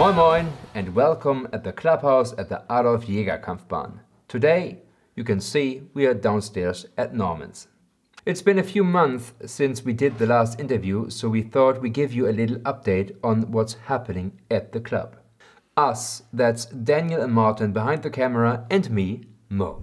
Moin Moin and welcome at the clubhouse at the Adolf Jäger Kampfbahn. Today you can see we are downstairs at Norman's. It's been a few months since we did the last interview, so we thought we'd give you a little update on what's happening at the club. Us, that's Daniel and Martin behind the camera, and me, Mo.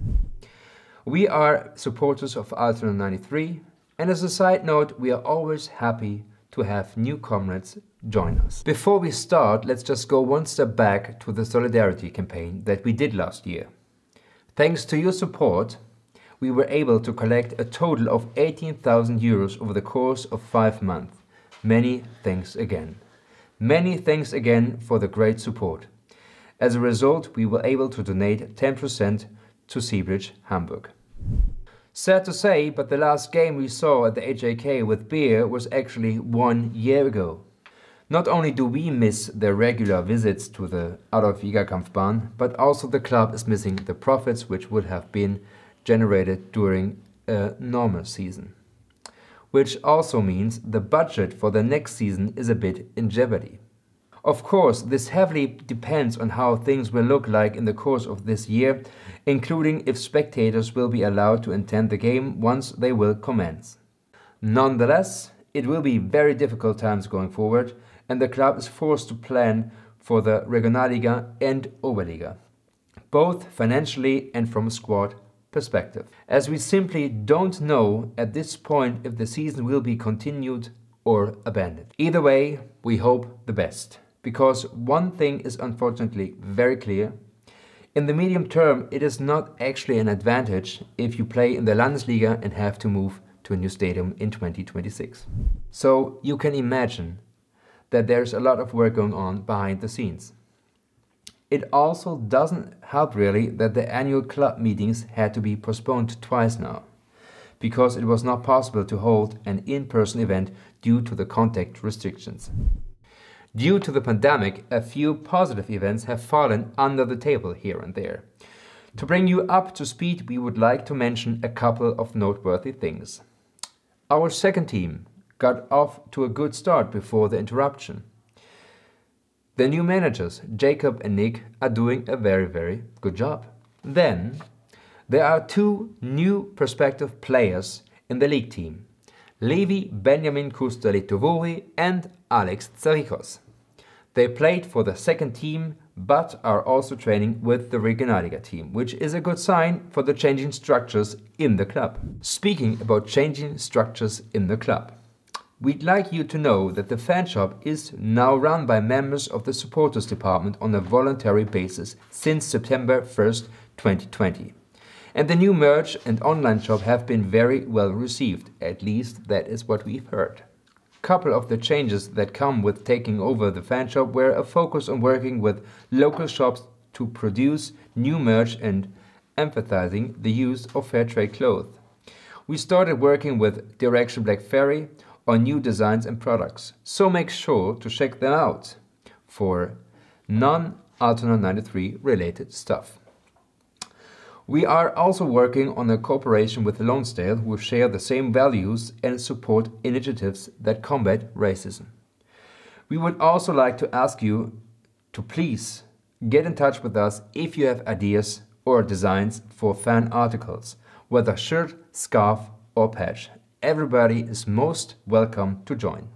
We are supporters of Altona 93, and as a side note, we are always happy to have new comrades join us. Before we start, let's just go one step back to the solidarity campaign that we did last year. Thanks to your support, we were able to collect a total of 18,000 euros over the course of 5 months. Many thanks again. Many thanks again for the great support. As a result, we were able to donate 10% to Seabridge Hamburg. Sad to say, but the last game we saw at the HJK with beer was actually 1 year ago. Not only do we miss their regular visits to the Adolf Jäger Kampfbahn, but also the club is missing the profits which would have been generated during a normal season. Which also means the budget for the next season is a bit in jeopardy. Of course, this heavily depends on how things will look like in the course of this year, including if spectators will be allowed to attend the game once they will commence. Nonetheless, it will be very difficult times going forward, and the club is forced to plan for the Regionalliga and Oberliga, both financially and from a squad perspective, as we simply don't know at this point if the season will be continued or abandoned. Either way, we hope the best, because one thing is unfortunately very clear. In the medium term, it is not actually an advantage if you play in the Landesliga and have to move to a new stadium in 2026. So you can imagine that there's a lot of work going on behind the scenes. It also doesn't help really that the annual club meetings had to be postponed twice now, because it was not possible to hold an in-person event due to the contact restrictions. Due to the pandemic, a few positive events have fallen under the table here and there. To bring you up to speed, we would like to mention a couple of noteworthy things. Our second team got off to a good start before the interruption. The new managers, Jacob and Nick, are doing a very good job. Then, there are 2 new prospective players in the league team, Levi Benjamin Kusta-Litovori and Alex Tsarikos. They played for the second team, but are also training with the Regionalliga team, which is a good sign for the changing structures in the club. Speaking about changing structures in the club, we'd like you to know that the fan shop is now run by members of the supporters department on a voluntary basis since September 1st, 2020. And the new merch and online shop have been very well received, at least that is what we've heard. Couple of the changes that come with taking over the fan shop were a focus on working with local shops to produce new merch and emphasizing the use of fair trade clothes. We started working with Direction Black Ferry on new designs and products, so make sure to check them out for non-Altona 93 related stuff. We are also working on a cooperation with Lonesdale, who share the same values and support initiatives that combat racism. We would also like to ask you to please get in touch with us if you have ideas or designs for fan articles, whether shirt, scarf or patch. Everybody is most welcome to join.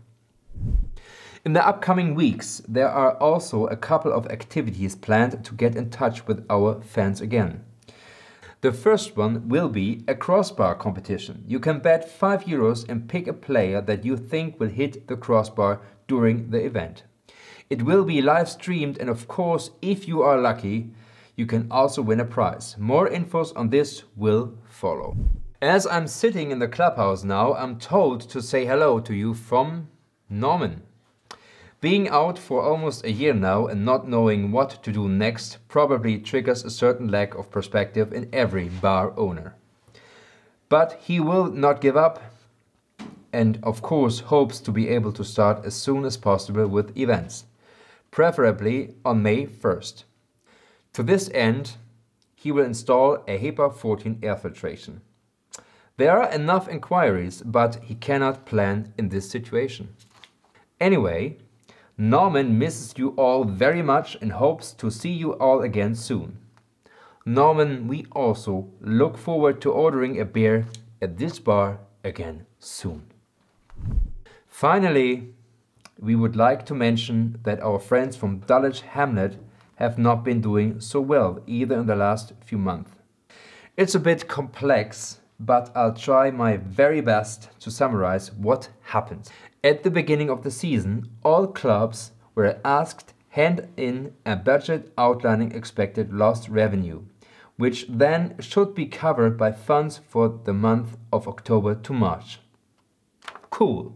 In the upcoming weeks, there are also a couple of activities planned to get in touch with our fans again. The first one will be a crossbar competition. You can bet 5 euros and pick a player that you think will hit the crossbar during the event. It will be live streamed, and of course, if you are lucky, you can also win a prize. More infos on this will follow. As I'm sitting in the clubhouse now, I'm told to say hello to you from Norman. Being out for almost a year now and not knowing what to do next probably triggers a certain lack of perspective in every bar owner. But he will not give up and of course hopes to be able to start as soon as possible with events, preferably on May 1st. To this end, he will install a HEPA 14 air filtration. There are enough inquiries, but he cannot plan in this situation. Anyway, Norman misses you all very much and hopes to see you all again soon. Norman, we also look forward to ordering a beer at this bar again soon. Finally, we would like to mention that our friends from Dulwich Hamlet have not been doing so well either in the last few months. It's a bit complex, but I'll try my very best to summarize what happened. At the beginning of the season, all clubs were asked hand in a budget outlining expected lost revenue, which then should be covered by funds for the month of October to March. Cool.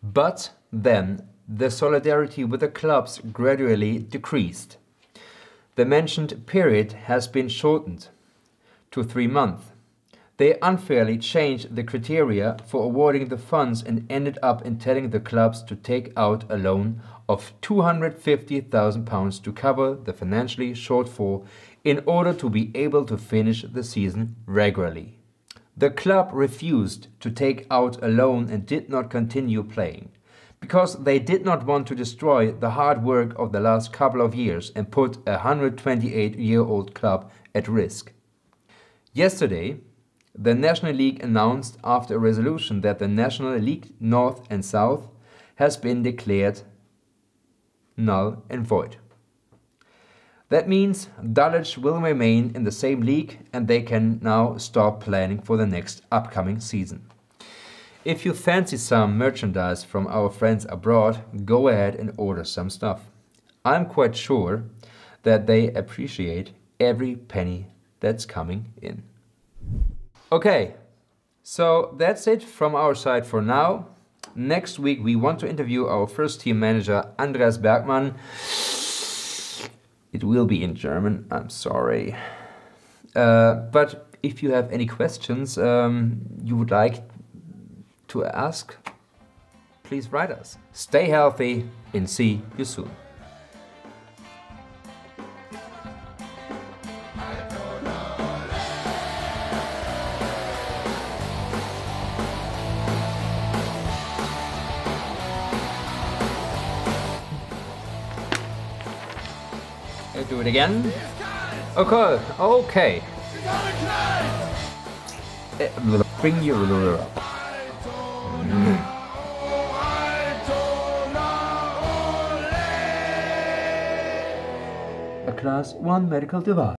But then the solidarity with the clubs gradually decreased. The mentioned period has been shortened to 3 months. They unfairly changed the criteria for awarding the funds and ended up in telling the clubs to take out a loan of £250,000 to cover the financial shortfall in order to be able to finish the season regularly. The club refused to take out a loan and did not continue playing, because they did not want to destroy the hard work of the last couple of years and put a 128-year-old club at risk. Yesterday, the National League announced after a resolution that the National League North and South has been declared null and void. That means Dulwich will remain in the same league and they can now start planning for the next upcoming season. If you fancy some merchandise from our friends abroad, go ahead and order some stuff. I'm quite sure that they appreciate every penny that's coming in. Okay, so that's it from our side for now. Next week we want to interview our first team manager, Andreas Bergmann. It will be in German, I'm sorry. But if you have any questions you would like to ask, please write us. Stay healthy and see you soon. Do it again. Okay, okay. Bring your a class 1 medical device.